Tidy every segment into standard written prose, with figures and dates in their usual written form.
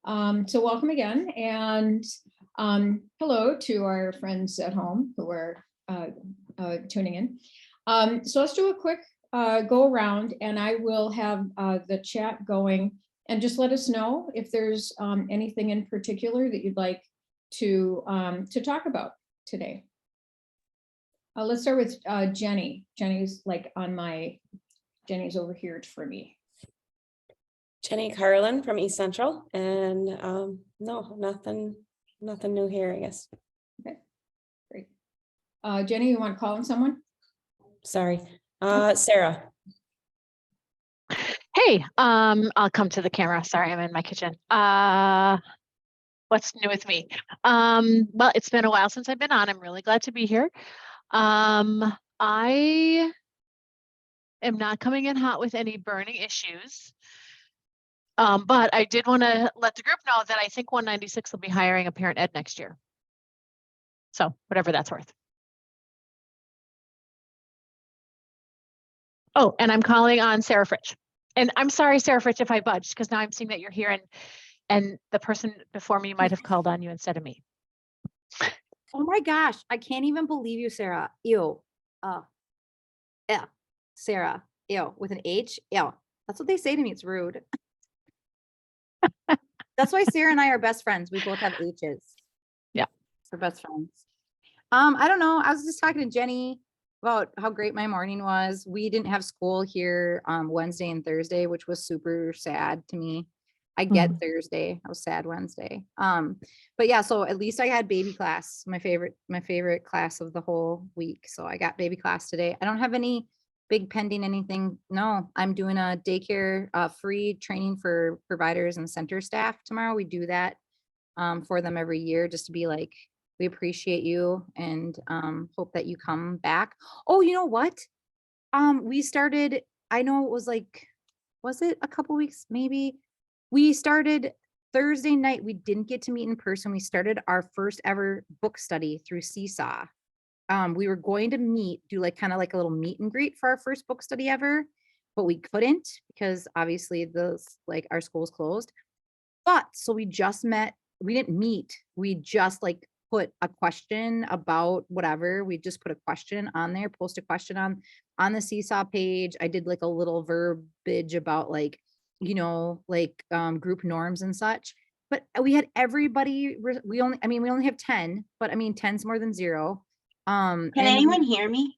So welcome again, and hello to our friends at home who are tuning in. So let's do a quick go around, and I will have the chat going, and just let us know if there's anything in particular that you'd like to talk about today. Let's start with Jenny. Jenny's over here for me. Jenny Carlin from East Central, and no, nothing new here, I guess. Okay, great. Jenny, you want to call on someone? Sorry, Sarah. Hey, I'll come to the camera. Sorry, I'm in my kitchen. What's new with me? Well, it's been a while since I've been on. I'm really glad to be here. I am not coming in hot with any burning issues. But I did want to let the group know that I think 196 will be hiring a parent ed next year. So whatever that's worth. Oh, and I'm calling on Sarah Fritsch. And I'm sorry, Sarah Fritsch, if I budged, because now I'm seeing that you're here and the person before me might have called on you instead of me. Oh my gosh, I can't even believe you, Sarah. Ew. Yeah. Sarah. Ew. With an H. Ew. That's what they say to me. It's rude. That's why Sarah and I are best friends. We both have H's. Yeah. We're best friends. I don't know. I was just talking to Jenny about how great my morning was. We didn't have school here Wednesday and Thursday, which was super sad to me. I get Thursday. I was sad Wednesday. But yeah, so at least I had baby class, my favorite class of the whole week. So I got baby class today. I don't have any big pending anything. No, I'm doing a daycare free training for providers and center staff tomorrow. We do that for them every year just to be like, we appreciate you and hope that you come back. Oh, you know what? We started, I know it was like, was it a couple weeks maybe? We started Thursday night. We didn't get to meet in person. We started our first ever book study through Seesaw. We were going to do like kind of like a little meet and greet for our first book study ever, but we couldn't because obviously our school's closed. But so we just met. We didn't meet. We just like put a question about whatever. We just put a question on there, post a question on the Seesaw page. I did like a little verbiage about like, group norms and such. But we had everybody. We only have 10, but I mean 10's more than 0. Can anyone hear me?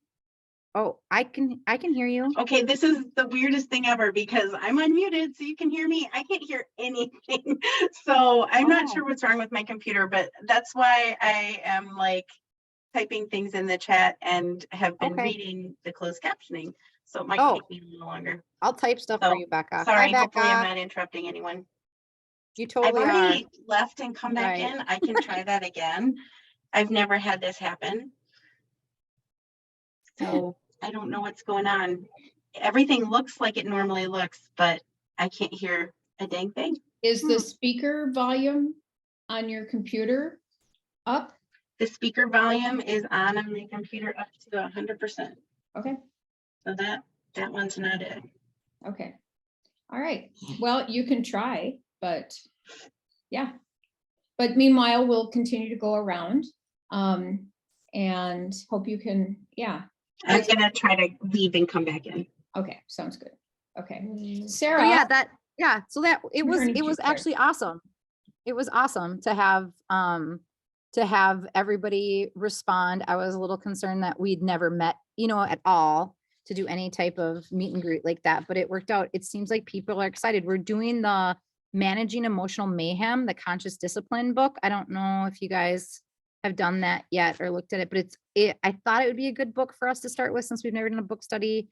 Oh, I can hear you. Okay, this is the weirdest thing ever because I'm unmuted, so you can hear me. I can't hear anything. So I'm not sure what's wrong with my computer, but that's why I am like typing things in the chat and have been reading the closed captioning. So it might take me a little longer. I'll type stuff for you, Becca. Sorry, Hi, hopefully I'm Becca. not interrupting anyone. You totally I've are. already left and come back in. I can try that again. I've never had this happen. So I don't know what's going on. Everything looks like it normally looks, but I can't hear a dang thing. Is the speaker volume on your computer up? The speaker volume is on my computer up to 100%. Okay. So that one's not it. Okay. All right. Well, you can try, but yeah. But meanwhile, we'll continue to go around and hope you can, yeah. I'm going to try to leave and come back in. Okay. Sounds good. Okay. Sarah. Oh, so that it was actually awesome. It was awesome to have everybody respond. I was a little concerned that we'd never met, at all to do any type of meet and greet like that, but it worked out. It seems like people are excited. We're doing the Managing Emotional Mayhem, the Conscious Discipline book. I don't know if you guys have done that yet or looked at it, but I thought it would be a good book for us to start with since we've never done a book study,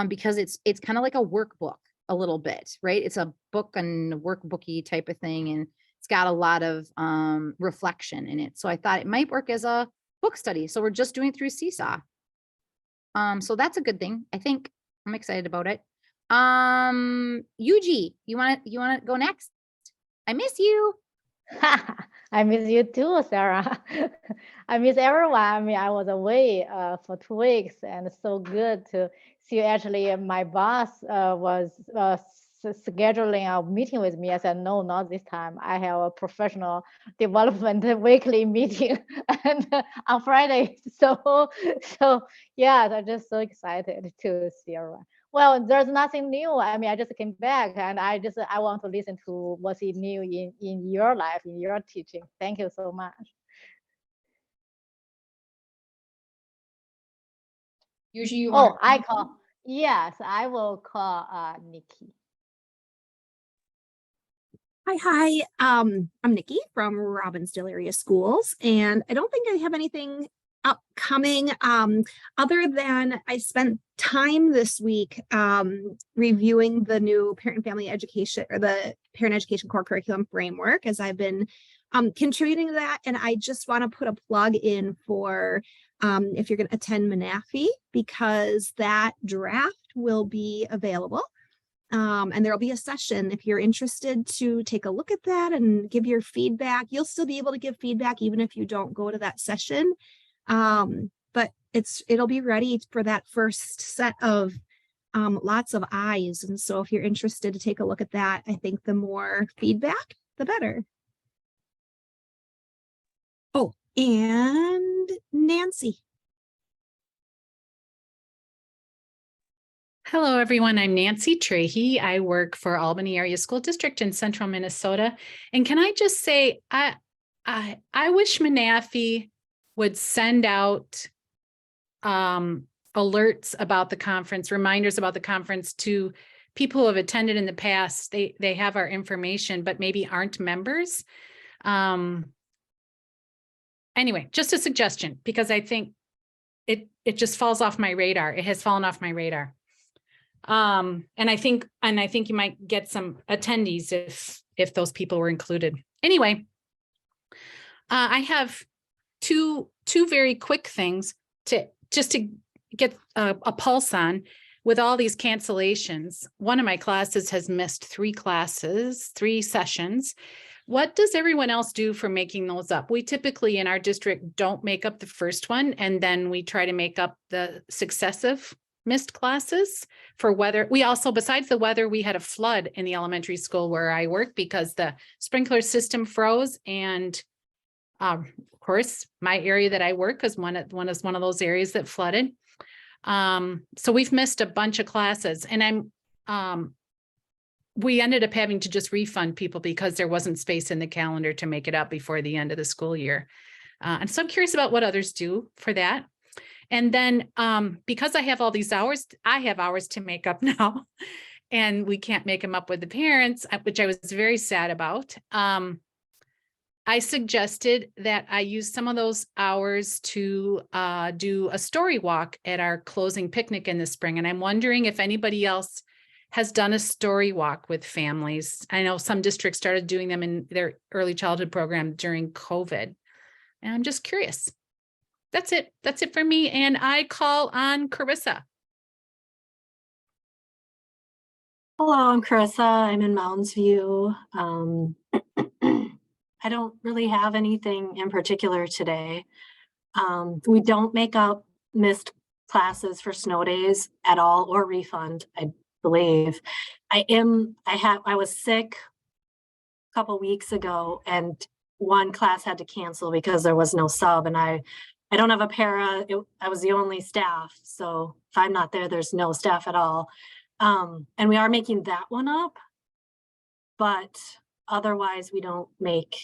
because it's kind of like a workbook a little bit, right? It's a book and workbooky type of thing, and it's got a lot of reflection in it. So I thought it might work as a book study. So we're just doing it through Seesaw. So that's a good thing. I think I'm excited about it. Yuji, you want to go next? I miss you. I miss you too, Sarah. I miss everyone. I mean, I was away for 2 weeks, and it's so good to see you. Actually, my boss was scheduling a meeting with me. I said, no, not this time. I have a professional development weekly meeting and on Friday. So yeah, I'm just so excited to see everyone. Well, there's nothing new. I mean, I just came back and I want to listen to what's new in your life, in your teaching. Thank you so much. Usually you Oh, want. yes, I will call Nikki. Hi. I'm Nikki from Robbinsdale Area Schools, and I don't think I have anything upcoming other than I spent time this week reviewing the new parent and family education or the parent education core curriculum framework as I've been contributing to that. And I just want to put a plug in for if you're going to attend MNAFI, because that draft will be available. And there'll be a session if you're interested to take a look at that and give your feedback. You'll still be able to give feedback even if you don't go to that session. But it'll be ready for that first set of lots of eyes. And so if you're interested to take a look at that, I think the more feedback, the better. Oh, and Nancy. Hello, everyone. I'm Nancy Trahey. I work for Albany Area School District in Central Minnesota. And can I just say, I wish MNAFI would send out alerts about the conference, reminders about the conference to people who have attended in the past. They have our information, but maybe aren't members. Anyway, just a suggestion, because I think it just falls off my radar. It has fallen off my radar. And I think you might get some attendees if those people were included. Anyway, I have two very quick things to get a pulse on with all these cancellations. One of my classes has missed 3 sessions. What does everyone else do for making those up? We typically in our district don't make up the first one, and then we try to make up the successive missed classes for weather. We also, besides the weather, we had a flood in the elementary school where I work because the sprinkler system froze. And of course, my area that I work is one of those areas that flooded. So we've missed a bunch of classes, and we ended up having to just refund people because there wasn't space in the calendar to make it up before the end of the school year. And so I'm curious about what others do for that. And then because I have all these hours, I have hours to make up now, and we can't make them up with the parents, which I was very sad about. I suggested that I use some of those hours to do a story walk at our closing picnic in the spring. And I'm wondering if anybody else has done a story walk with families. I know some districts started doing them in their early childhood program during COVID. And I'm just curious. That's it. That's it for me. And I call on Carissa. Hello, I'm Carissa. I'm in Mounds View. I don't really have anything in particular today. We don't make up missed classes for snow days at all or refund, I believe. I was sick a couple weeks ago and one class had to cancel because there was no sub, and I don't have a para. I was the only staff. So if I'm not there, there's no staff at all. And we are making that one up, but otherwise we don't make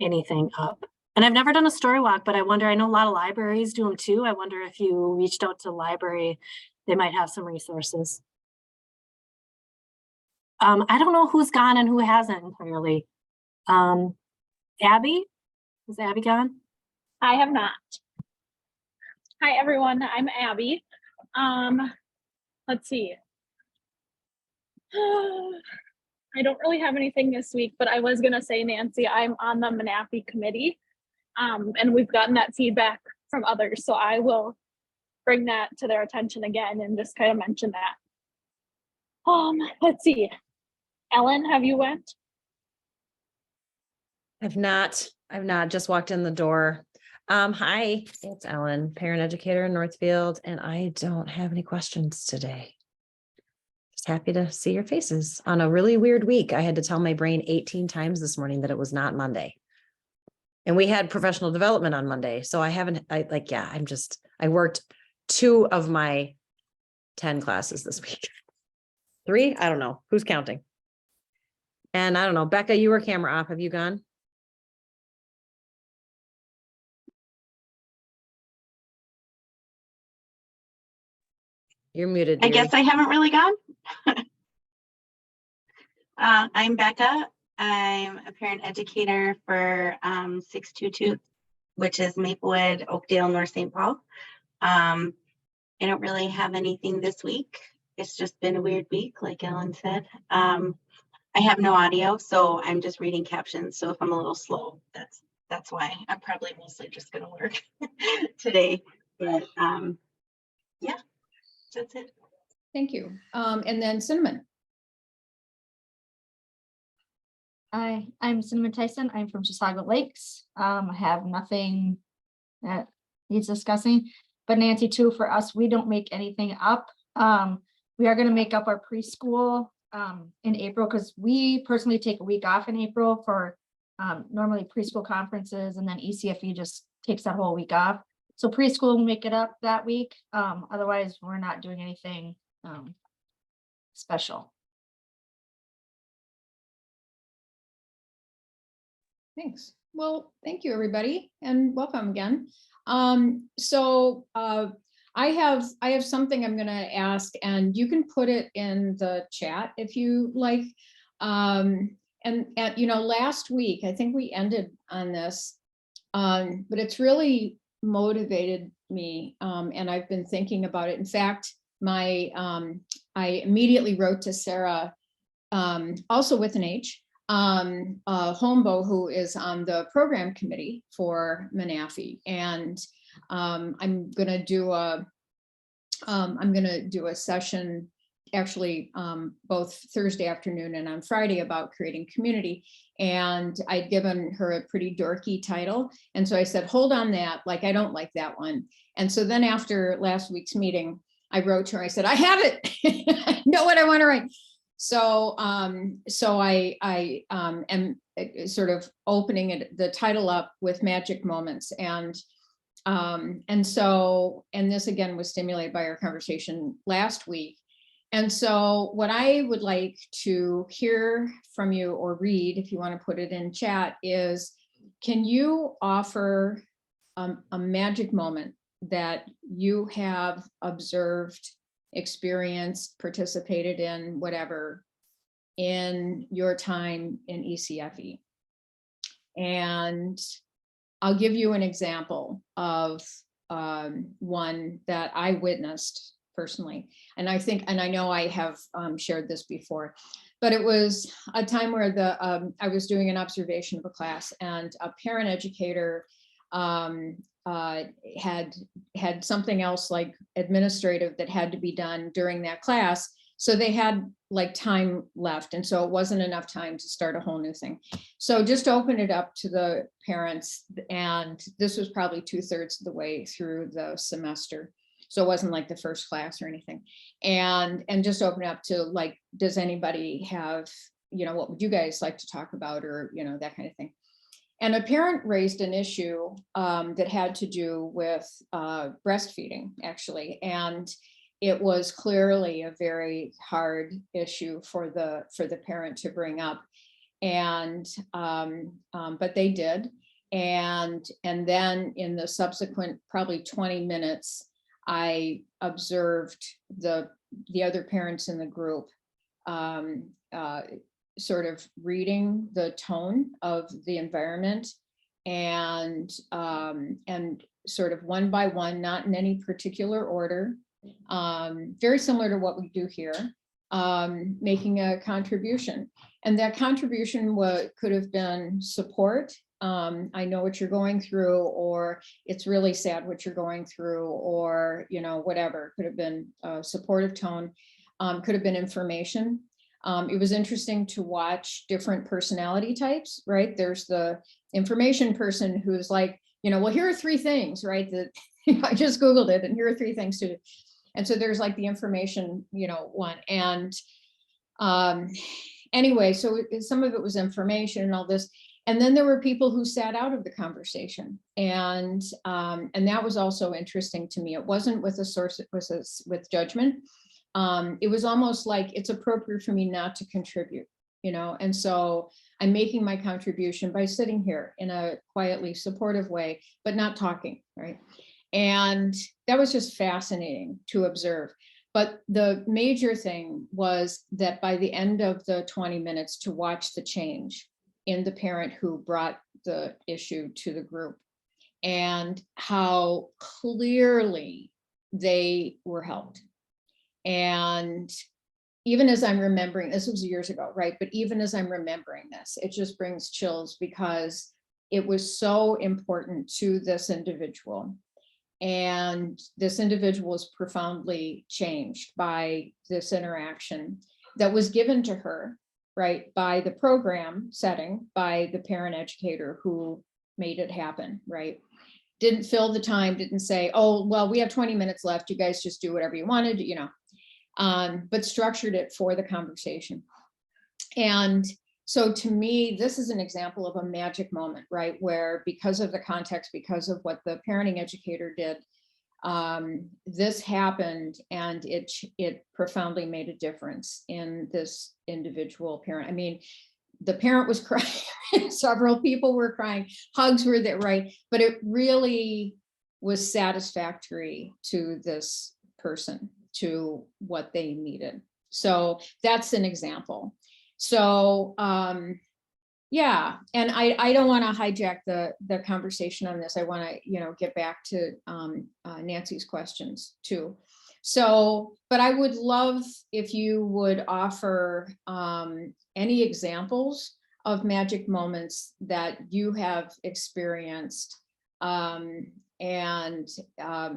anything up. And I've never done a story walk, but I wonder, I know a lot of libraries do them too. I wonder if you reached out to the library, they might have some resources. I don't know who's gone and who hasn't entirely. Abby, is Abby gone? I have not. Hi, everyone. I'm Abby. Let's see. I don't really have anything this week, but I was going to say, Nancy, I'm on the MNAFI committee, and we've gotten that feedback from others. So I will bring that to their attention again and just kind of mention that. Let's see. Ellen, have you went? I've not just walked in the door. Hi, it's Ellen, parent educator in Northfield, and I don't have any questions today. just happy to see your faces on a really weird week. I had to tell my brain 18 times this morning that it was not Monday. And we had professional development on Monday. So I worked 2 of my 10 classes this week. 3, I don't know. Who's counting? And I don't know, Becca, you were camera off. Have you gone? You're muted. I dearie. guess I haven't really gone. I'm Becca. I'm a parent educator for 622, which is Maplewood, Oakdale, North St. Paul. I don't really have anything this week. It's just been a weird week, like Ellen said. I have no audio, so I'm just reading captions. So if I'm a little slow, that's why. I'm probably mostly just gonna work today. But yeah, that's it. Thank you. And then Cinnamon. Hi, I'm Cinnamon Tyson. I'm from Chisago Lakes. I have nothing that needs discussing, but Nancy too, for us, we don't make anything up. We are gonna make up our preschool in April because we personally take a week off in April for normally preschool conferences, and then ECFE just takes that whole week off. So preschool will make it up that week. Otherwise, we're not doing anything special. Thanks. Well, thank you, everybody, and welcome again. I have something I'm going to ask, and you can put it in the chat if you like. And last week, I think we ended on this, but it's really motivated me, and I've been thinking about it. In fact, I immediately wrote to Sarah, also with an H, Holmbo, who is on the program committee for Menafee, and I'm gonna do a session actually both Thursday afternoon and on Friday about creating community. And I'd given her a pretty dorky title, and so I said, hold on that, like I don't like that one. And so then after last week's meeting, I wrote to her, I said, I have it. I know what I want to write. So I am sort of opening the title up with magic moments, and this again was stimulated by our conversation last week. And so what I would like to hear from you or read, if you want to put it in chat, is can you offer a magic moment that you have observed, experienced, participated in, whatever, in your time in ECFE? And I'll give you an example of one that I witnessed personally. And I know I have shared this before, but it was a time where I was doing an observation of a class, and a parent educator had something else like administrative that had to be done during that class. So they had like time left. And so it wasn't enough time to start a whole new thing. So just open it up to the parents. And this was probably 2/3 of the way through the semester. So it wasn't like the first class or anything. And just open it up to like, does anybody have, what would you guys like to talk about, or, that kind of thing. And a parent raised an issue that had to do with breastfeeding, actually. And it was clearly a very hard issue for the parent to bring up. And, but they did. And then in the subsequent probably 20 minutes, I observed the other parents in the group sort of reading the tone of the environment, and sort of one by one, not in any particular order, very similar to what we do here, making a contribution. And that contribution could have been support. I know what you're going through, or it's really sad what you're going through, or, whatever. Could have been a supportive tone, could have been information. It was interesting to watch different personality types, right? There's the information person who's like, well, here are 3 things, right? That I just Googled it, and here are 3 things to do. And so there's like the information, one. And anyway, so some of it was information and all this. And then there were people who sat out of the conversation. And that was also interesting to me. It wasn't with a source, it was with judgment. It was almost like it's appropriate for me not to contribute, and so I'm making my contribution by sitting here in a quietly supportive way, but not talking, right? And that was just fascinating to observe. But the major thing was that by the end of the 20 minutes, to watch the change in the parent who brought the issue to the group and how clearly they were helped. And even as I'm remembering, this was years ago, right? But even as I'm remembering this, it just brings chills because it was so important to this individual. And this individual was profoundly changed by this interaction that was given to her, right? By the program setting, by the parent educator who made it happen, right? Didn't fill the time, didn't say, oh, well, we have 20 minutes left. You guys just do whatever you wanted, but structured it for the conversation. And so to me, this is an example of a magic moment, right? Where because of the context, because of what the parenting educator did, this happened and it profoundly made a difference in this individual parent. I mean, the parent was crying, several people were crying, hugs were there, right? But it really was satisfactory to this person, to what they needed. So that's an example. So yeah, and I don't want to hijack the conversation on this. I want to get back to Nancy's questions too. So, but I would love if you would offer any examples of magic moments that you have experienced, and I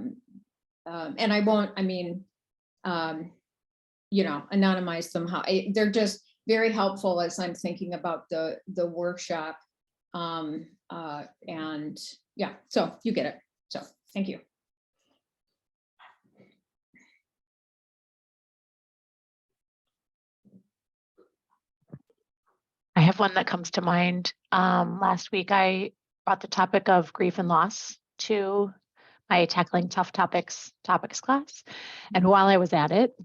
won't, anonymize them. They're just very helpful as I'm thinking about the workshop. And yeah, so you get it. So thank you. I have one that comes to mind. Last week, I brought the topic of grief and loss to my Tackling Tough Topics class. And while I was at it,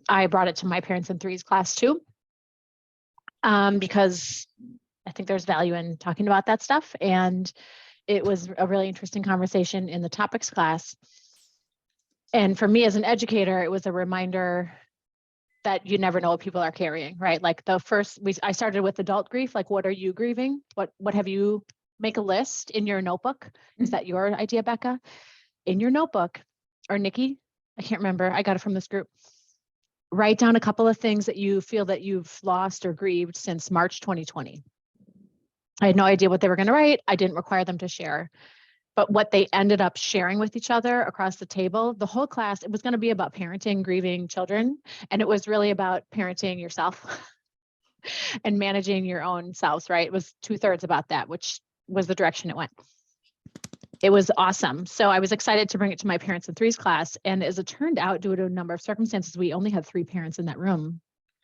I brought it to my Parents in Threes class too, because I think there's value in talking about that stuff. And it was a really interesting conversation in the topics class. And for me as an educator, it was a reminder that you never know what people are carrying, right? Like I started with adult grief. Like, what are you grieving? What have you, make a list in your notebook? Is that your idea, Becca? In your notebook, or Nikki, I can't remember. I got it from this group. Write down a couple of things that you feel that you've lost or grieved since March 2020. I had no idea what they were going to write. I didn't require them to share. But what they ended up sharing with each other across the table, the whole class, it was going to be about parenting grieving children. And it was really about parenting yourself and managing your own selves, right? It was 2/3 about that, which was the direction it went. It was awesome. So I was excited to bring it to my Parents in Threes class. And as it turned out, due to a number of circumstances, we only had 3 parents in that room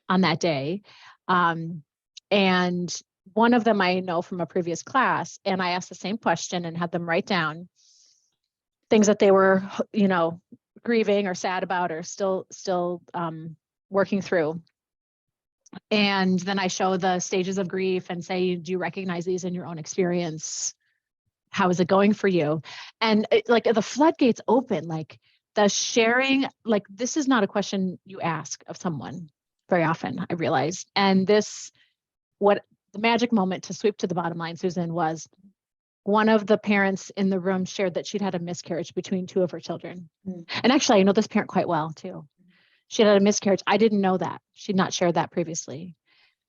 on that day. And one of them I know from a previous class, and I asked the same question and had them write down things that they were, grieving or sad about or still working through. And then I show the stages of grief and say, do you recognize these in your own experience? How is it going for you? And like the floodgates open, like the sharing, like this is not a question you ask of someone very often, I realized. And what the magic moment to sweep to the bottom line, Susan, was one of the parents in the room shared that she'd had a miscarriage between 2 of her children. And actually, I know this parent quite well too. She had a miscarriage. I didn't know that. She'd not shared that previously.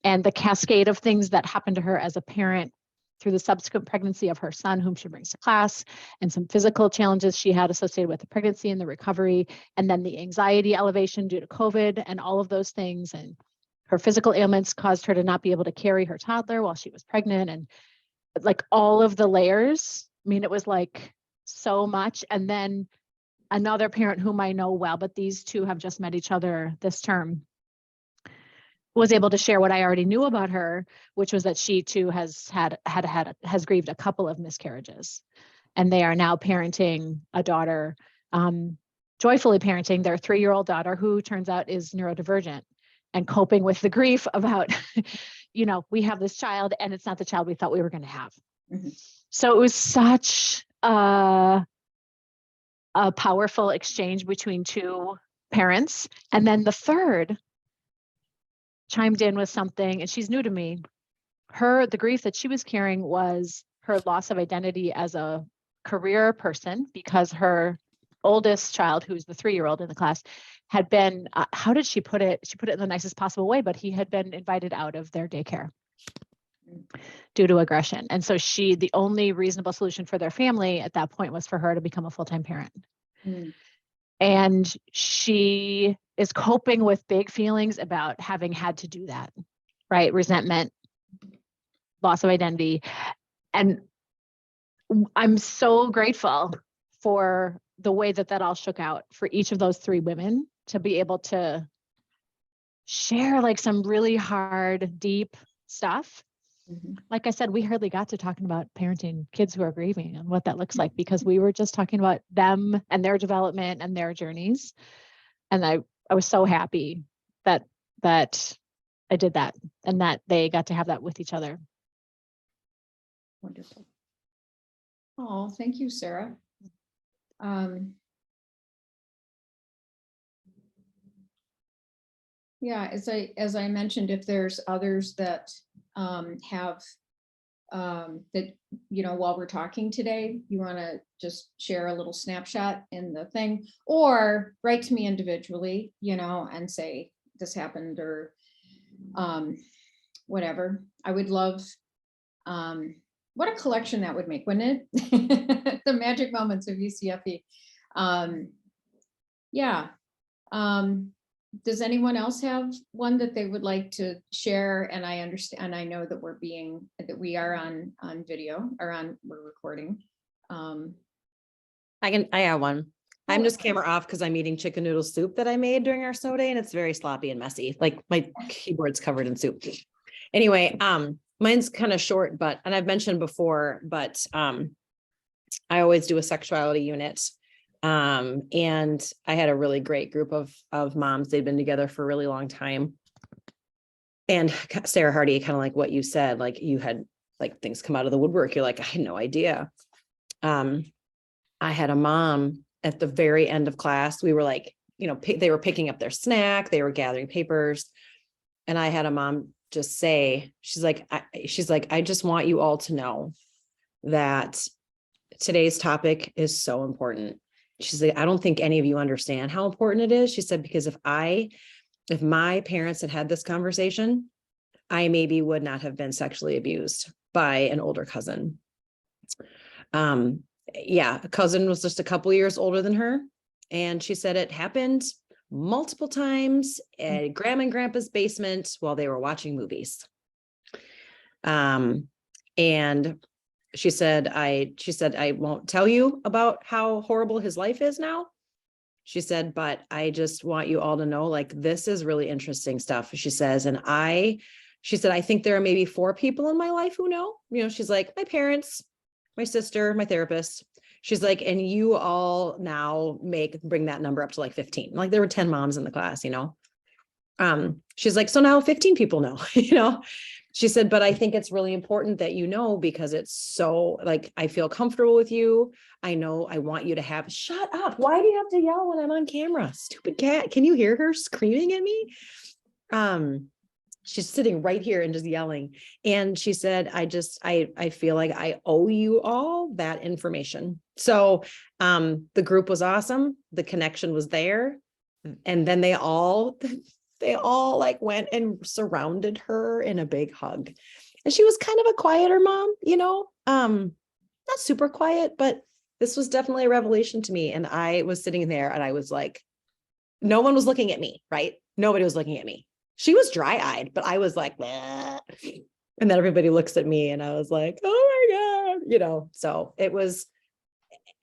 And the cascade of things that happened to her as a parent through the subsequent pregnancy of her son, whom she brings to class, and some physical challenges she had associated with the pregnancy and the recovery, and then the anxiety elevation due to COVID and all of those things. And her physical ailments caused her to not be able to carry her toddler while she was pregnant. And like all of the layers, I mean, it was like so much. And then another parent whom I know well, but these two have just met each other this term, was able to share what I already knew about her, which was that she too has grieved a couple of miscarriages, and they are now parenting a daughter, joyfully parenting their 3-year-old daughter, who turns out is neurodivergent, and coping with the grief about, you know, we have this child and it's not the child we thought we were going to have. Mhm. So it was such a powerful exchange between two parents. And then the third chimed in with something, and she's new to me. The grief that she was carrying was her loss of identity as a career person, because her oldest child, who's the 3-year-old in the class, had been, how did she put it? She put it in the nicest possible way, but he had been invited out of their daycare due to aggression. And so the only reasonable solution for their family at that point was for her to become a full-time parent. Mm. And she is coping with big feelings about having had to do that, right? Resentment, loss of identity. And I'm so grateful for the way that all shook out for each of those 3 women to be able to share like some really hard, deep stuff. Mhm. Like I said, we hardly got to talking about parenting kids who are grieving and what that looks like, because we were just talking about them and their development and their journeys. And I was so happy that I did that, and that they got to have that with each other. Wonderful. Oh, thank you, Sarah. Yeah, as I mentioned, if there's others that have that, you know, while we're talking today, you want to just share a little snapshot in the thing, or write to me individually, you know, and say this happened, or whatever. I would love, what a collection that would make, wouldn't it? The magic moments of UCFE. Yeah. Does anyone else have one that they would like to share? And I understand, I know that we are on video, or we're recording. I have one. I'm just camera off because I'm eating chicken noodle soup that I made during our snow day, and it's very sloppy and messy. Like my keyboard's covered in soup. Anyway, mine's kind of short, and I've mentioned before, but I always do a sexuality unit. And I had a really great group of moms. They'd been together for a really long time. And Sarah Hardy, kind of like what you said, like you had like things come out of the woodwork. You're like, I had no idea. I had a mom at the very end of class. We were like, you know, they were picking up their snack, they were gathering papers. And I had a mom just say, she's like, I just want you all to know that today's topic is so important. She's like, I don't think any of you understand how important it is. She said, because if my parents had had this conversation, I maybe would not have been sexually abused by an older cousin. Yeah, a cousin was just a couple years older than her. And she said it happened multiple times at Grandma and Grandpa's basement while they were watching movies. And she said, I won't tell you about how horrible his life is now. She said, but I just want you all to know, like, this is really interesting stuff. She says, she said, I think there are maybe 4 people in my life who know, you know, she's like, my parents, my sister, my therapist. She's like, and you all now bring that number up to like 15. Like there were 10 moms in the class, you know? She's like, so now 15 people know, you know? She said, but I think it's really important that you know, because it's so like, I feel comfortable with you. I know I want you to shut up. Why do you have to yell when I'm on camera? Stupid cat. Can you hear her screaming at me? She's sitting right here and just yelling. And she said, I feel like I owe you all that information. So, the group was awesome. The connection was there. And then they all like went and surrounded her in a big hug. And she was kind of a quieter mom, you know, not super quiet, but this was definitely a revelation to me. And I was sitting there and I was like, no one was looking at me, right? Nobody was looking at me. She was dry-eyed, but I was like, nah. And then everybody looks at me and I was like, oh my God, you know, so it was,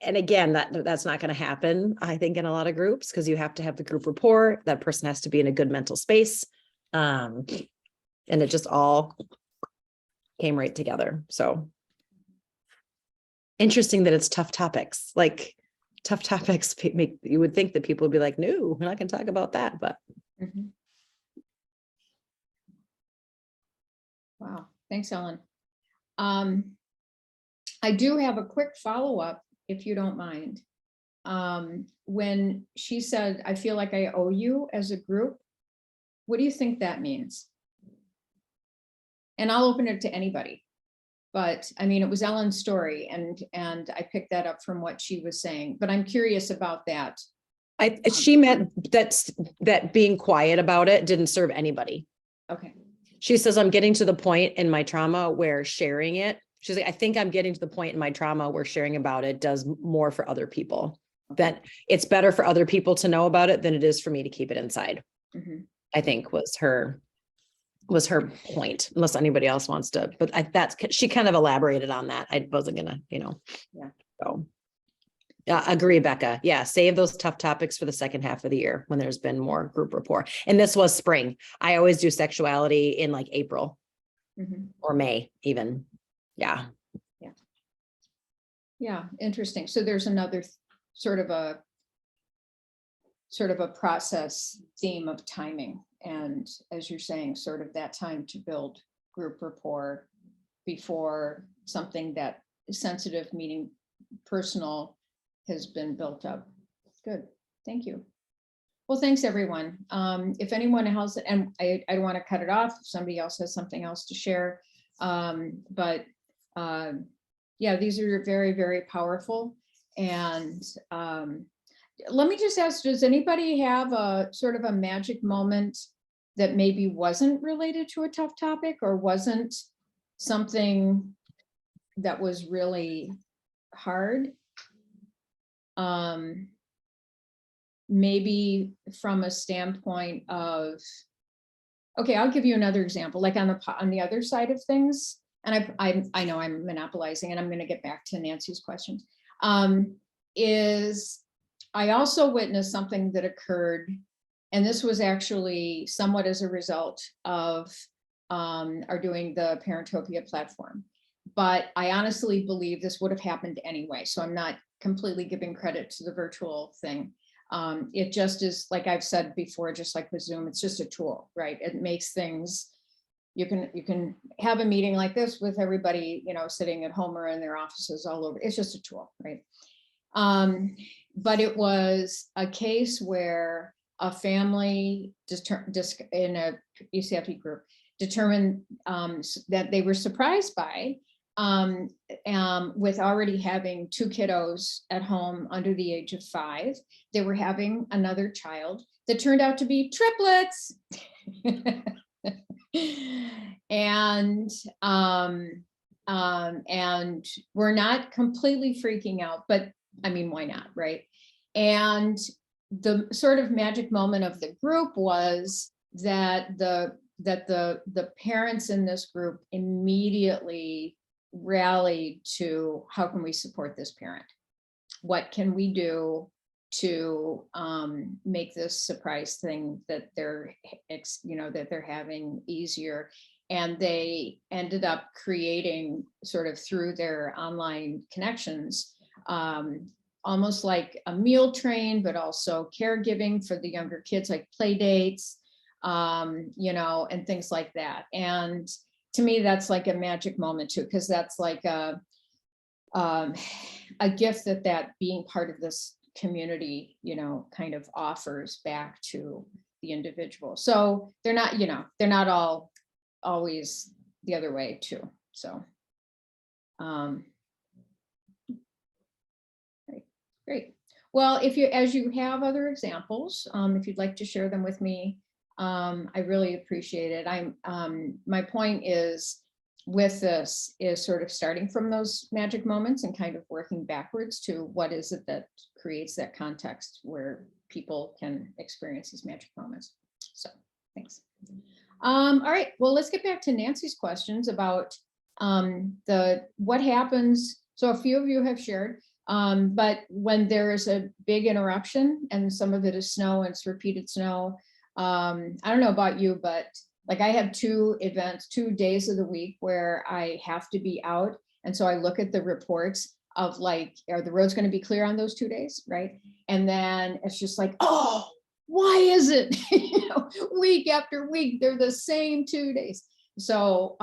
And again, that's not going to happen, I think, in a lot of groups, because you have to have the group rapport. That person has to be in a good mental space. And it just all came right together. So interesting that it's tough topics. Like tough topics make, you would think that people would be like, no, we're not going to talk about that, but Mhm. Wow, thanks, Ellen. I do have a quick follow-up, if you don't mind. When she said, I feel like I owe you as a group, what do you think that means? And I'll open it to anybody. But I mean, it was Ellen's story and I picked that up from what she was saying, but I'm curious about that. she meant that being quiet about it didn't serve anybody. Okay, She says, I'm getting to the point in my trauma where sharing it, she's like, I think I'm getting to the point in my trauma where sharing about it does more for other people. That it's better for other people to know about it than it is for me to keep it inside. Mhm. I think was her point, unless anybody else wants to, but she kind of elaborated on that. I wasn't gonna, Yeah. So. Yeah, agree, Becca. Yeah, save those tough topics for the second half of the year when there's been more group rapport. And this was spring. I always do sexuality in like April Mhm. or May even. Yeah. Yeah, interesting. So there's another sort of a process theme of timing. And as you're saying, sort of that time to build group rapport before something that is sensitive, meaning personal, has been built up. Good, thank you. Well, thanks, everyone. If anyone else, and I don't want to cut it off, if somebody else has something else to share. Yeah, these are very, very powerful. And let me just ask, does anybody have a sort of a magic moment that maybe wasn't related to a tough topic or wasn't something that was really hard? Maybe from a standpoint of, okay, I'll give you another example, like on the other side of things. And I know I'm monopolizing and I'm going to get back to Nancy's questions. Is I also witnessed something that occurred, and this was actually somewhat as a result of our doing the Parentopia platform. But I honestly believe this would have happened anyway. So I'm not completely giving credit to the virtual thing. It just is, like I've said before, just like with Zoom, it's just a tool, right? It makes things, you can have a meeting like this with everybody, sitting at home or in their offices all over. It's just a tool, right? But it was a case where a family just in a ECFE group determined that they were surprised by with already having 2 kiddos at home under the age of 5. They were having another child that turned out to be triplets. And we're not completely freaking out, but I mean, why not, right? And the sort of magic moment of the group was that the parents in this group immediately rallied to, how can we support this parent? What can we do to make this surprise thing that they're having easier? And they ended up creating, sort of through their online connections, almost like a meal train, but also caregiving for the younger kids, like play dates, and things like that. And to me, that's like a magic moment too, because that's like a gift that being part of this community, kind of offers back to the individual. So they're not all always the other way too. So, great. Well, as you have other examples, if you'd like to share them with me, I really appreciate it. My point is, with this, is sort of starting from those magic moments and kind of working backwards to what is it that creates that context where people can experience these magic moments. So thanks. All right, well, let's get back to Nancy's questions about what happens. So a few of you have shared But when there is a big interruption and some of it is snow and it's repeated snow, I don't know about you, but like I have 2 events, 2 days of the week where I have to be out. And so I look at the reports of like, are the roads going to be clear on those 2 days? Right. And then it's just like, oh, why is it, week after week, they're the same 2 days. So,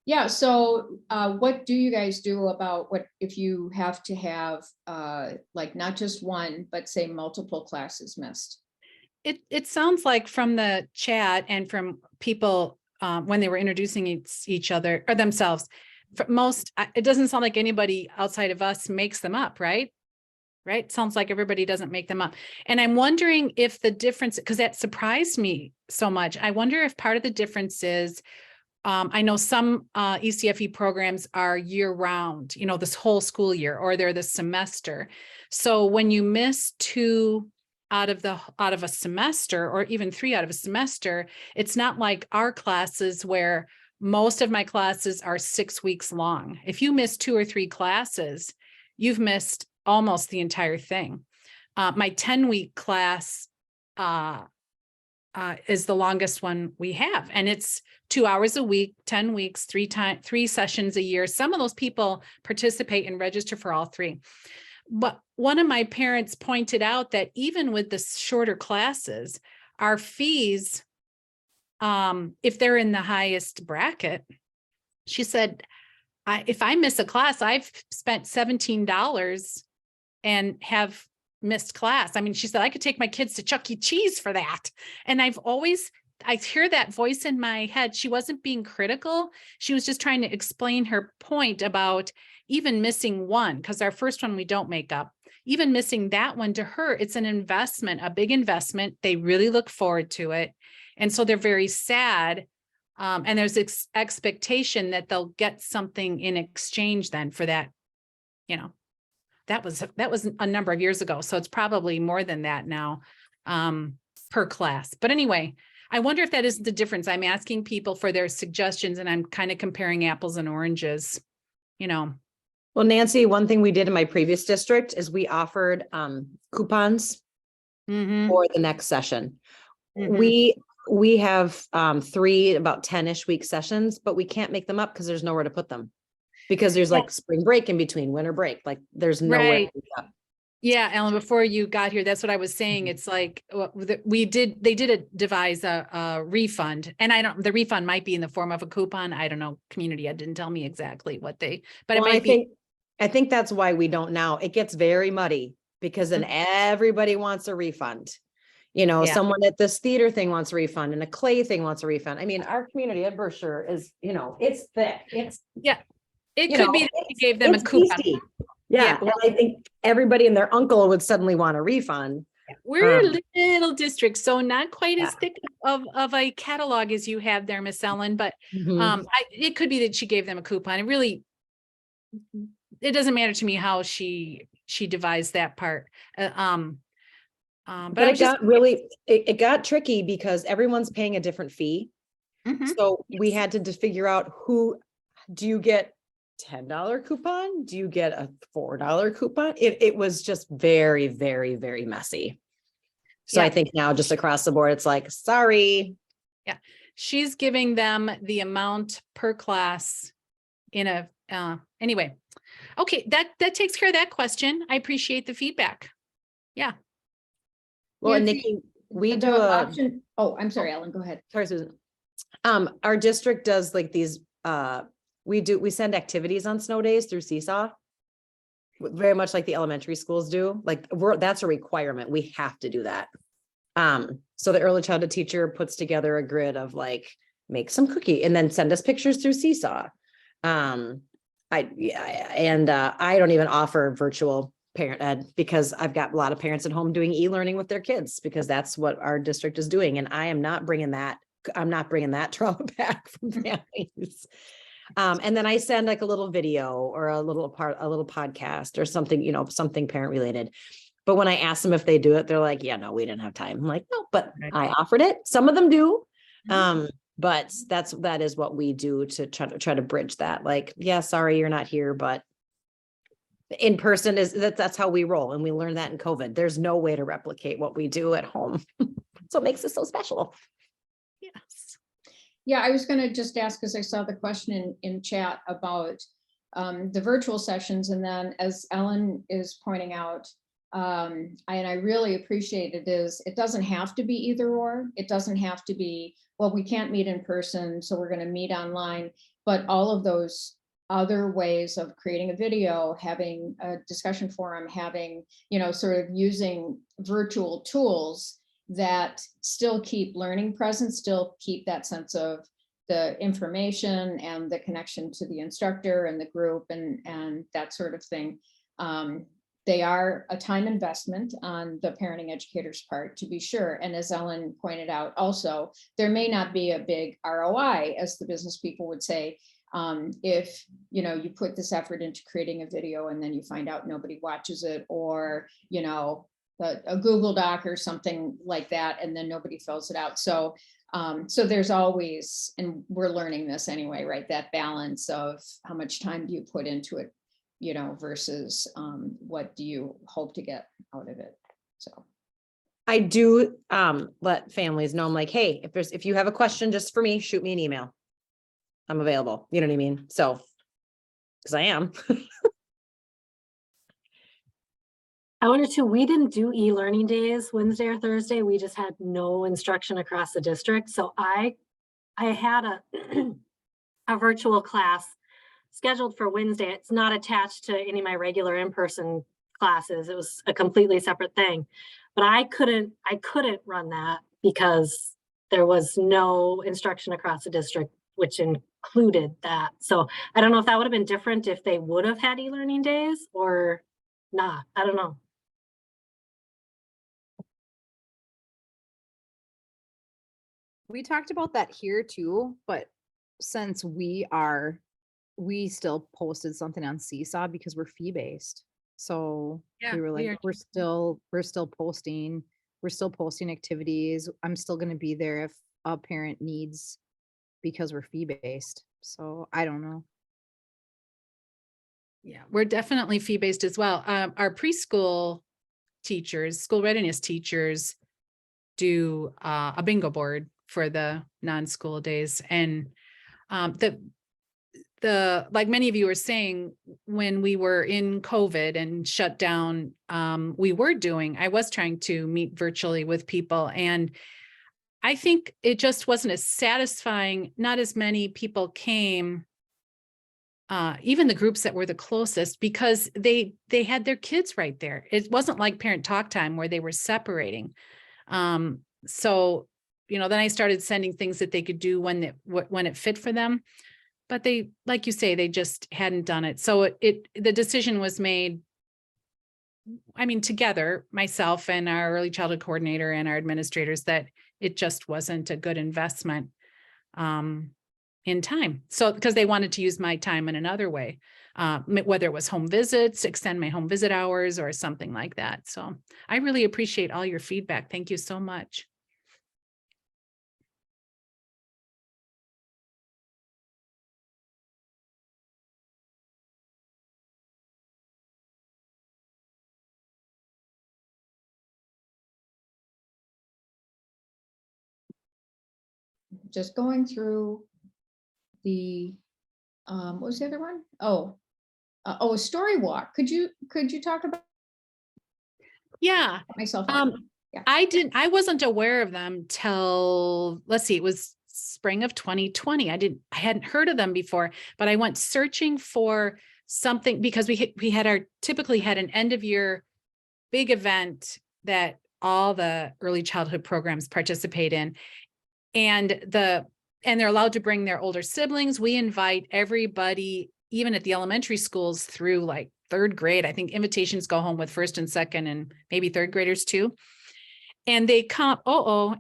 yeah. So what do you guys do about what if you have to have like not just one, but say multiple classes missed? It sounds like from the chat and from people when they were introducing each other or themselves, for most, it doesn't sound like anybody outside of us makes them up, right? Right? Sounds like everybody doesn't make them up. And I'm wondering if the difference, because that surprised me so much. I wonder if part of the difference is, I know some ECFE programs are year round, this whole school year, or they're the semester. So when you miss 2 out of a semester, or even 3 out of a semester, it's not like our classes where most of my classes are 6 weeks long. If you miss 2 or 3 classes, you've missed almost the entire thing. My 10-week class is the longest one we have, and it's 2 hours a week, 10 weeks, 3 sessions a year. Some of those people participate and register for all 3. But one of my parents pointed out that even with the shorter classes, our fees, if they're in the highest bracket, she said, if I miss a class, I've spent $17 and have missed class. I mean, she said, I could take my kids to Chuck E. Cheese for that. And I hear that voice in my head. She wasn't being critical. She was just trying to explain her point about even missing one, because our first one we don't make up. Even missing that one, to her, it's an investment, a big investment. They really look forward to it. And so they're very sad. And there's this expectation that they'll get something in exchange then for that. That was a number of years ago. So it's probably more than that now per class. But anyway, I wonder if that is the difference. I'm asking people for their suggestions, and I'm kind of comparing apples and oranges, Well, Nancy, one thing we did in my previous district is we offered coupons for the next session. We have 3 about 10-ish week sessions, but we can't make them up because there's nowhere to put them. Because there's like spring break in between, winter break, like there's nowhere. Right. Yeah, Ellen, before you got here, that's what I was saying. It's like they did devise a refund, and the refund might be in the form of a coupon. I don't know. Community Ed didn't tell me exactly what but well, it might be. I think that's why we don't now. It gets very muddy because then everybody wants a refund. Someone at this theater thing wants a refund, and a clay thing wants a refund. I mean, our Community Ed brochure is, it's thick. It could be that we gave them a coupon. Beastie. Yeah. Well, I think everybody and their uncle would suddenly want a refund. We're a little district, so not quite as thick of a catalog as you have there, Miss Ellen, but it could be that she gave them a coupon. It doesn't matter to me how she devised that part. But it got tricky because everyone's paying a different fee. So we had to figure out do you get $10 coupon? Do you get a $4 coupon? It was just very, very, very messy. So I think now just across the board, it's like, sorry. Yeah. She's giving them the amount per class anyway. Okay. That takes care of that question. I appreciate the feedback. Yeah. Well, Nikki, we do option. Oh, I'm sorry, Ellen, go ahead. Sorry, Susan. Our district does like these, we send activities on snow days through Seesaw, very much like the elementary schools do. Like that's a requirement. We have to do that. So the early childhood teacher puts together a grid of like, make some cookie and then send us pictures through Seesaw. I don't even offer virtual parent ed because I've got a lot of parents at home doing e-learning with their kids because that's what our district is doing. And I'm not bringing that trauma back from families. And then I send like a little video or a little podcast or something, something parent related. But when I ask them if they do it, they're like, yeah, no, we didn't have time. I'm like, no, but I offered it. Some of them do. But that is what we do to try to bridge that. Like, yeah, sorry, you're not here, but in person is that's how we roll. And we learned that in COVID. There's no way to replicate what we do at home. So it makes it so special. Yes. Yeah, I was gonna just ask, because I saw the question in chat about the virtual sessions, and then as Ellen is pointing out, and I really appreciate it, is it doesn't have to be either or. It doesn't have to be, well, we can't meet in person, so we're gonna meet online, but all of those other ways of creating a video, having a discussion forum, having, you know, sort of using virtual tools that still keep learning present, still keep that sense of the information and the connection to the instructor and the group and that sort of thing. They are a time investment on the parenting educator's part, to be sure. And as Ellen pointed out, also, there may not be a big ROI, as the business people would say, if, you know, you put this effort into creating a video and then you find out nobody watches it, or, you know, a Google Doc or something like that, and then nobody fills it out. So there's always, and we're learning this anyway, right? That balance of how much time do you put into it, you know, versus what do you hope to get out of it? So I do let families know, I'm like, hey, if you have a question just for me, shoot me an email. I'm available. You know what I mean? So, because I am. I wanted to, we didn't do e-learning days Wednesday or Thursday. We just had no instruction across the district. So I had a virtual class scheduled for Wednesday. It's not attached to any of my regular in-person classes. It was a completely separate thing, but I couldn't run that because there was no instruction across the district, which included that. So I don't know if that would have been different if they would have had e-learning days or not. I don't know. We talked about that here too, but since we still posted something on Seesaw because we're fee-based. So Yeah, we were we like, are we're still posting activities. I'm still gonna be there if a parent needs, because we're fee-based. So I don't know. Yeah, we're definitely fee-based as well. Our preschool teachers, school readiness teachers do a bingo board for the non-school days. And like many of you were saying, when we were in COVID and shut down, I was trying to meet virtually with people. And I think it just wasn't as satisfying. Not as many people came, even the groups that were the closest, because they had their kids right there. It wasn't like parent talk time where they were separating. So, you know, then I started sending things that they could do when it fit for them. But they, like you say, they just hadn't done it. So the decision was made, I mean, together, myself and our early childhood coordinator and our administrators, that it just wasn't a good investment in time. So, because they wanted to use my time in another way, whether it was home visits, extend my home visit hours or something like that. So I really appreciate all your feedback. Thank you so much. just going through the, what was the other one? A story walk. Could you talk about Yeah. myself? Yeah. I wasn't aware of them till, let's see, it was spring of 2020. I hadn't heard of them before, but I went searching for something because we typically had an end of year big event that all the early childhood programs participate in. And they're allowed to bring their older siblings. We invite everybody, even at the elementary schools, through like third grade. I think invitations go home with first and second and maybe third graders too. And they come,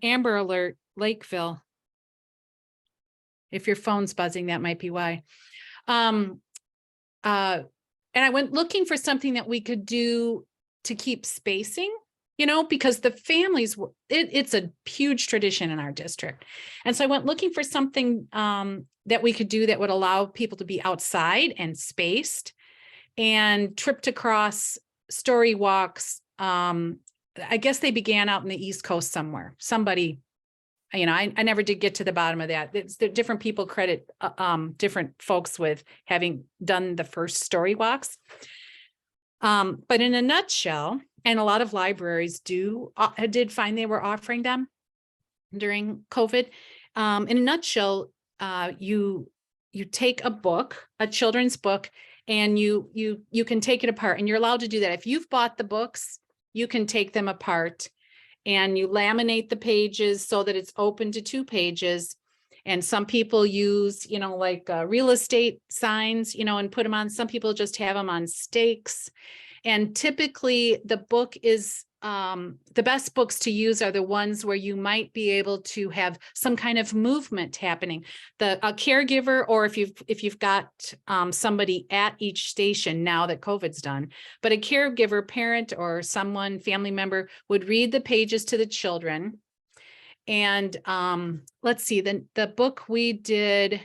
Amber Alert, Lakeville. If your phone's buzzing, that might be why. And I went looking for something that we could do to keep spacing, you know, because the families, it's a huge tradition in our district. And so I went looking for something that we could do that would allow people to be outside and spaced. and tripped across story walks. I guess they began out in the East Coast somewhere. Somebody, I never did get to the bottom of that. It's the different people credit different folks with having done the first story walks. But in a nutshell, and a lot of libraries did find they were offering them during COVID. In a nutshell, you take a book, a children's book, and you can take it apart, and you're allowed to do that. If you've bought the books, you can take them apart and you laminate the pages so that it's open to 2 pages. And some people use, like real estate signs, and put them on. Some people just have them on stakes. And typically the book is, the best books to use are the ones where you might be able to have some kind of movement happening. A caregiver, or if you've got somebody at each station now that COVID's done, but a caregiver, parent, or someone, family member would read the pages to the children. And let's see, the book we did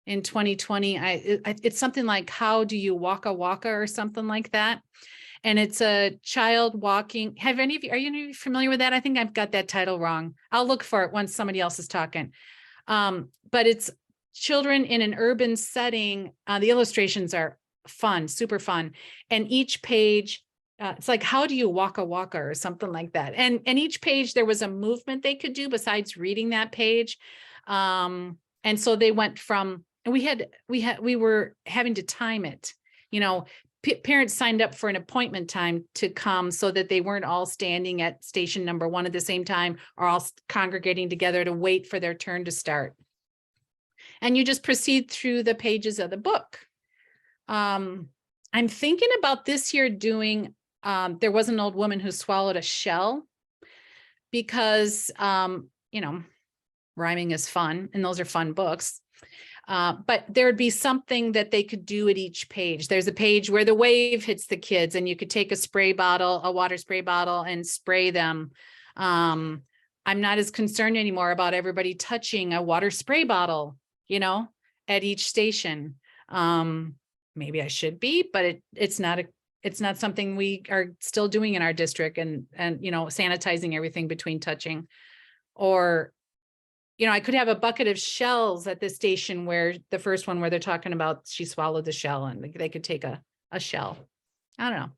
in 2020, it's something like How Do You Waka Waka or something like that. And it's a child walking. Are any of you familiar with that? I think I've got that title wrong. I'll look for it once somebody else is talking. But it's children in an urban setting. The illustrations are fun, super fun. And each page, it's like, how do you waka waka or something like that. And each page, there was a movement they could do besides reading that page. And so they went from, and we were having to time it, parents signed up for an appointment time to come so that they weren't all standing at station number 1 at the same time, or all congregating together to wait for their turn to start. And you just proceed through the pages of the book. I'm thinking about this year doing, there was an old woman who swallowed a shell, because, rhyming is fun and those are fun books. But there would be something that they could do at each page. There's a page where the wave hits the kids and you could take a water spray bottle and spray them. I'm not as concerned anymore about everybody touching a water spray bottle, at each station. Maybe I should be, but it's not something we are still doing in our district, and sanitizing everything between touching. Or I could have a bucket of shells at the station, where the first one where they're talking about she swallowed the shell, and they could take a shell. I don't know.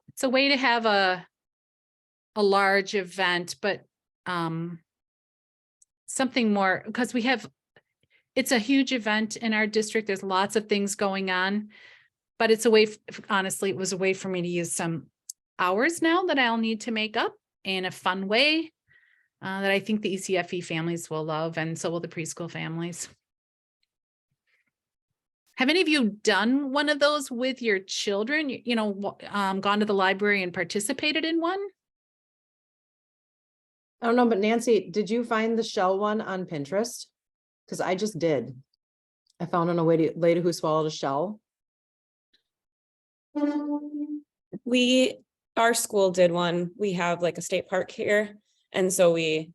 It's a way to have a large event, but something more, because it's a huge event in our district. There's lots of things going on, but it's a way, honestly, it was a way for me to use some hours now that I'll need to make up in a fun way. That I think the ECFE families will love, and so will the preschool families. Have any of you done one of those with your children? Gone to the library and participated in one? I don't know, but Nancy, did you find the shell one on Pinterest? Because I just did. I found on a lady who swallowed a shell. Our school did one. We have like a state park here. And so we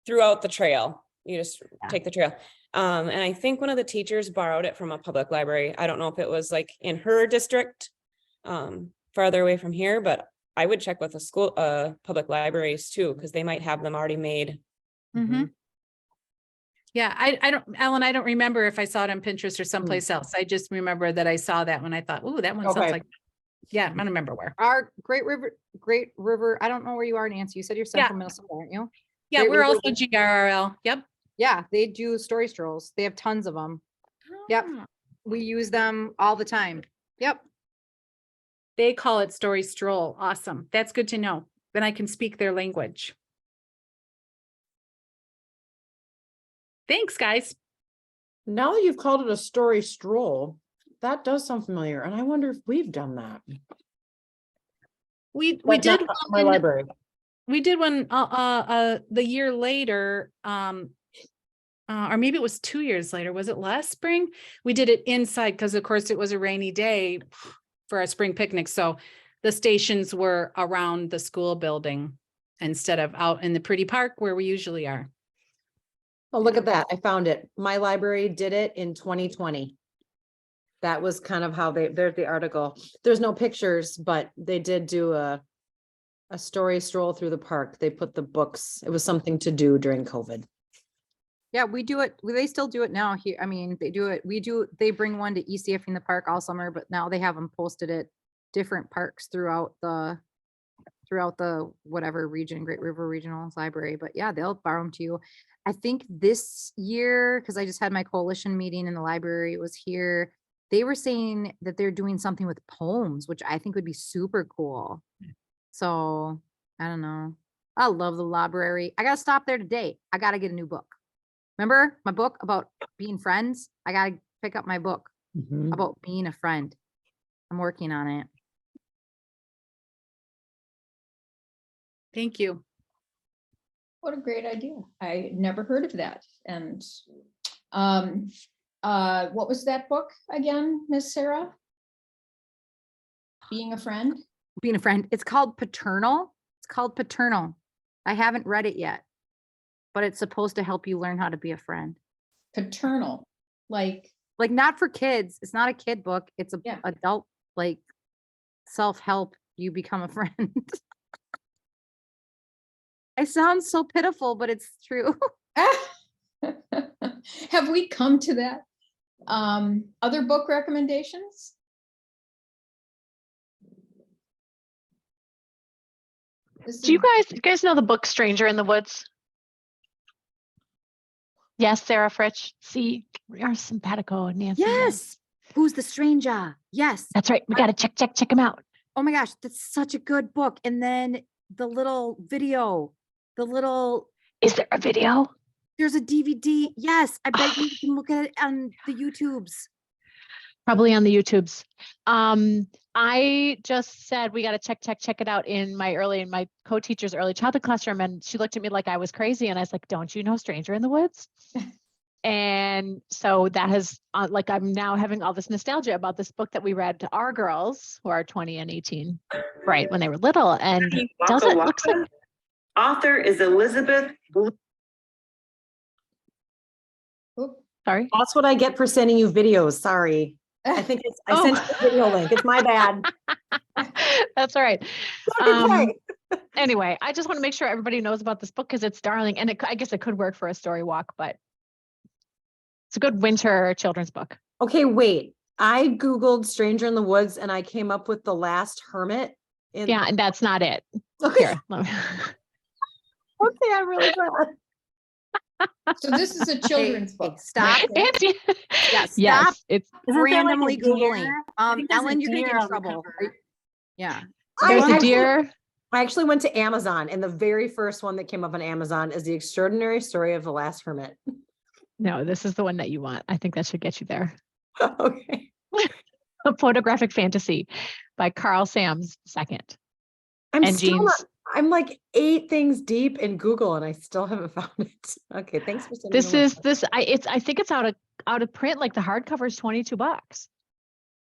throughout the trail, you just take the trail. And I think one of the teachers borrowed it from a public library. I don't know if it was like in her district, farther away from here, but I would check with public libraries too, because they might have them already made. Mm-hmm. Yeah, Ellen, I don't remember if I saw it on Pinterest or someplace else. I just remember that I saw that when I thought, oh, that one sounds like, yeah, I don't remember where. Our Great River, I don't know where you are, Nancy. You said you're central Minnesota, aren't you? Yeah, we're also GRRL. Yep. Yeah, they do story strolls. They have tons of them. Yep. We use them all the time. Yep. They call it story stroll. Awesome. That's good to know. Then I can speak their language. Thanks, guys. Now that you've called it a story stroll, that does sound familiar. And I wonder if we've done that. We But did not my library. We did one the year later, or maybe it was 2 years later. Was it last spring? We did it inside because, of course, it was a rainy day for our spring picnic. So the stations were around the school building instead of out in the pretty park where we usually are. Oh, look at that. I found it. My library did it in 2020. That was kind of how there's the article. There's no pictures, but they did do a story stroll through the park. They put the books, it was something to do during COVID. Yeah, we do it. They still do it now here. I mean, they do it. They bring one to ECF in the park all summer, but now they have them posted at different parks throughout the whatever region, Great River Regional Library. But yeah, they'll borrow them to you. I think this year, because I just had my coalition meeting in the library, it was here. They were saying that they're doing something with poems, which I think would be super cool. So I don't know. I love the library. I gotta stop there today. I gotta get a new book. Remember my book about being friends? I gotta pick up my book Mhm. about being a friend. I'm working on it. Thank you. What a great idea. I never heard of that. And what was that book again, Miss Sarah? Being a friend? Being a friend. It's called Paternal. It's called Paternal. I haven't read it yet, but it's supposed to help you learn how to be a friend. Paternal, like Not for kids. It's not a kid book. It's a Yeah. adult, like self-help. You become a friend. I sound so pitiful, but it's true. have we come to that? Other book recommendations? Do you guys know the book Stranger in the Woods? Yes, Sarah Fritsch. See, we are simpatico, Nancy. Yes. Who's the stranger? Yes. That's right. We got to check him out. Oh my gosh, that's such a good book. And then the little video, Is there a video? there's a DVD. Yes, I bet you can look at it on the YouTubes. Probably on the YouTubes. I just said we got to check it out in my co-teacher's early childhood classroom, and she looked at me like I was crazy, and I was like, "Don't you know Stranger in the Woods?" And so that has I'm now having all this nostalgia about this book that we read to our girls who are 20 and 18, right, when they were little, and looks like Author is Elizabeth. Sorry. That's what I get for sending you videos. Sorry. I think I sent you the video link. It's my bad. That's all right. Okay. Anyway, I just want to make sure everybody knows about this book because it's darling, and I guess it could work for a story walk, but it's a good winter children's book. Okay, wait. I Googled Stranger in the Woods and I came up with The Last Hermit. Yeah, and that's not it. Okay. Here, let me- Okay, I'm really glad. So this is a children's book. Stop. It's- Yeah, stop yes, it's randomly Isn't there like a Googling. deer? think there's a Ellen, you're gonna deer get in on the trouble. cover. Yeah. there's a actually- deer. I actually went to Amazon and the very first one that came up on Amazon is The Extraordinary Story of the Last Hermit. No, this is the one that you want. I think that should get you there. Okay. A Photographic Fantasy by Carl Sams II. I'm And still Jeans. not, I'm like 8 things deep in Google and I still haven't found it. Okay, thanks for sending This the link. is this. I think it's out of print. Like the hardcover is $22.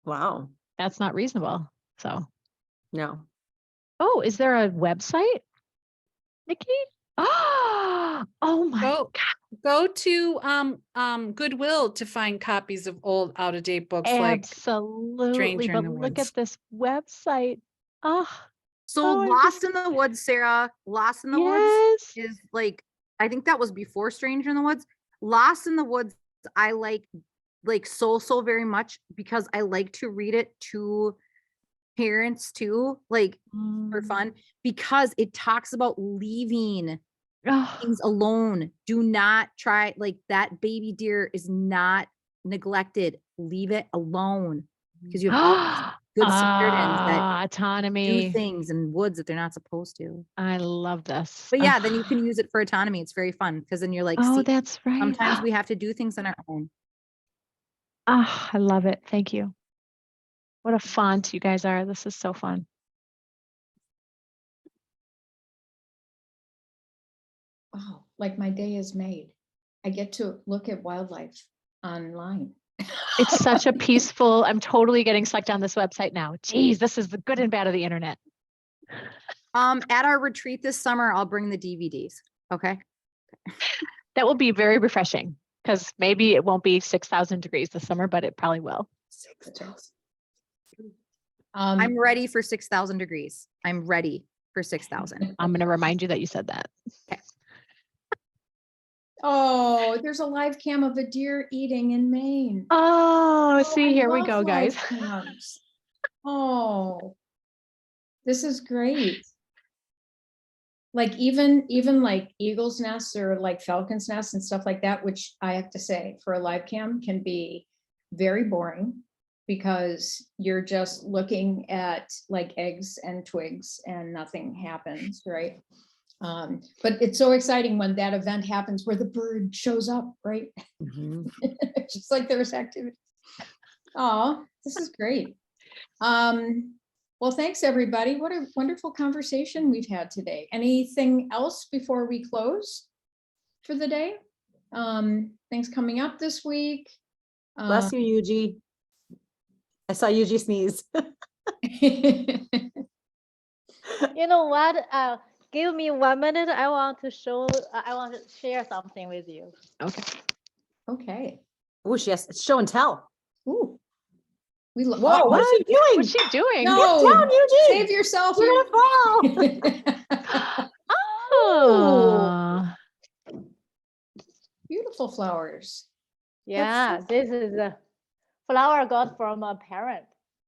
Wow. That's not reasonable. So, No. oh, is there a website, Nikki? Oh my Go, go to Goodwill to find copies of old out-of-date books like Absolutely, Stranger in but the look Woods. at this website. Oh, So Oh, I'm Lost just- in the Woods, Sarah, Lost in the Woods yes. is like, I think that was before Stranger in the Woods. Lost in the Woods, I like so very much because I like to read it to parents too, like for fun, because it talks about leaving Oh, things alone. Do not try, like that baby deer is not neglected. Leave it alone because you have all these good Samaritans that do autonomy. things in woods that they're not supposed to. I love this. But yeah, Ugh. then you can use it for autonomy. It's very fun because then you're like, Oh, see, that's right. sometimes we have to do things on our own. Oh, I love it. Thank you. What a font you guys are. This is so fun. Oh, like my day is made. I get to look at wildlife online. It's such a peaceful, I'm totally getting sucked on this website now. Geez, this is the good and bad of the internet. At our retreat this summer, I'll bring the DVDs. Okay. That will be very refreshing because maybe it won't be 6,000 degrees this summer, but it probably will. I'm ready for 6,000 degrees. I'm ready for 6,000. I'm gonna remind you that you said that. Oh, there's a live cam of a deer eating in Maine. Oh, Oh, see, I here we love go, live guys. cams. Oh, this is great. Like even like eagle's nests or like falcon's nests and stuff like that, which I have to say for a live cam can be very boring because you're just looking at like eggs and twigs and nothing happens, right? But it's so exciting when that event happens where the bird shows up, right? Just like there's activity. Oh, this is great. Well, thanks, everybody. What a wonderful conversation we've had today. Anything else before we close for the day? Things coming up this week. Bless you, Yuji. I saw Yuji sneeze. You know what? Give me 1 minute. I want to share something with you. Okay. Okay. Oh, yes, it's show and tell. Ooh. We love. Whoa, what are you doing? What's she doing? No, Get down, Yuji. save yourself. You're gonna fall. Oh, Beautiful flowers. Yeah, this is a flower I got from a parent.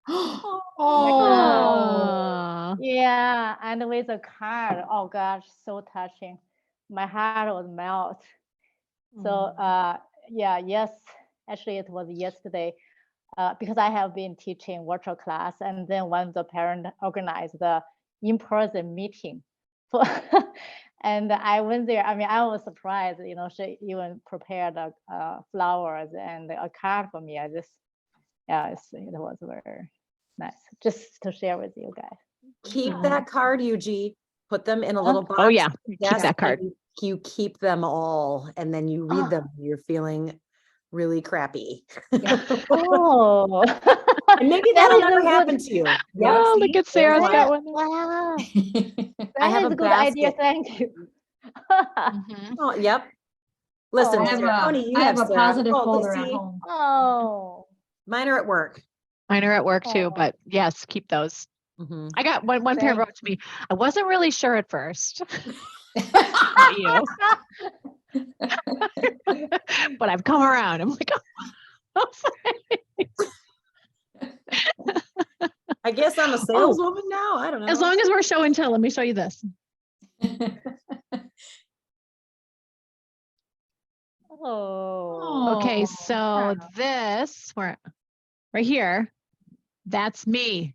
Oh, oh. Yeah, and with a card. Oh gosh, so touching. My heart was melt. So yeah, yes, actually it was yesterday. Because I have been teaching virtual class, and then when the parent organized the in-person meeting, and I went there. I mean, I was surprised. You know, she even prepared flowers and a card for me. I just, yeah, it was very nice. Just to share with you guys. Keep that card, Yuji. Put them in a little box. Oh yeah, keep Yes, that card. and you keep them all, and then you read Oh. them. You're feeling really crappy. Oh, And maybe That that'll is never a happen good- to you. Oh, see? look at Sarah's There's got one. one. wow, I that have is a a good idea. basket. Thank you. Mhm. Oh, yep. Listen, Oh. Tony, you I have a Sarah. positive Oh, folder at see? home. Oh, Mine are at work. Mine are at work too, Oh. but yes, keep those. Mhm. I got one parent Thank wrote to me. I wasn't really sure at first. Not you. But I've come around. I'm like, oh, I guess I'm a saleswoman now. I don't know. as long as we're show and tell, let me show you this. oh, Okay, Oh, so wow. this where right here, that's me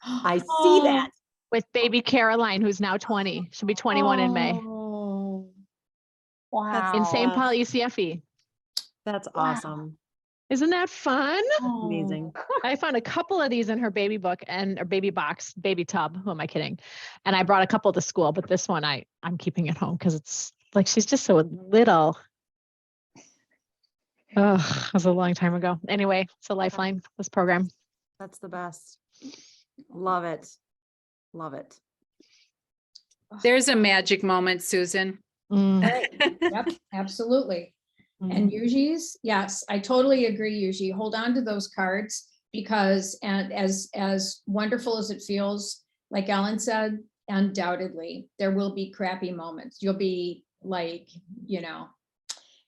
I see Oh. that. with baby Caroline, who's now 20. She'll be 21 in May Oh. Wow. in St. Paul Wow. ECFE. That's Wow. awesome. Isn't that fun? Amazing. I found a couple of these in her baby book or baby box, baby tub. Who am I kidding? And I brought a couple to school, but this one I'm keeping at home because it's like she's just so little. Oh, that was a long time ago. Anyway, it's a lifeline, this program. That's the best. Love it. Love it. There's a magic moment, Susan. Yep, absolutely. And Yuji's, yes, I totally agree, Yuji. Hold on to those cards because, and as wonderful as it feels, like Ellen said, undoubtedly there will be crappy moments. You'll be like, you know,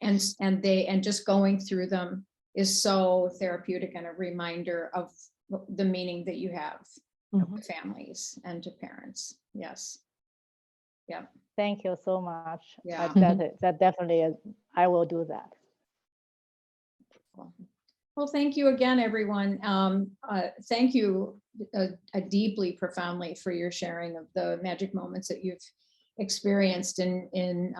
and just going through them is so therapeutic and a reminder of the meaning that you have to families and to parents. Yes. Yeah. Thank you so much. Yeah. That definitely is, I will do that. Well, thank you again, everyone. Thank you deeply, profoundly for your sharing of the magic moments that you've experienced in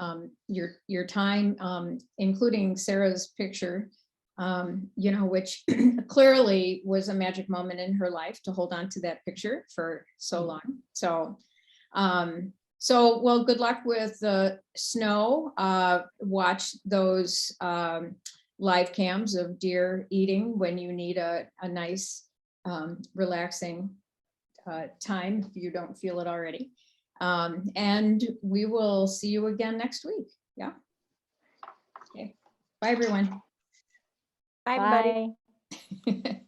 your time, including Sarah's picture, you know, which clearly was a magic moment in her life to hold on to that picture for so long. So, well, good luck with the snow. Watch those live cams of deer eating when you need a nice, relaxing time if you don't feel it already. And we will see you again next week. Yeah. Okay. Bye, everyone. Bye, everybody. Bye.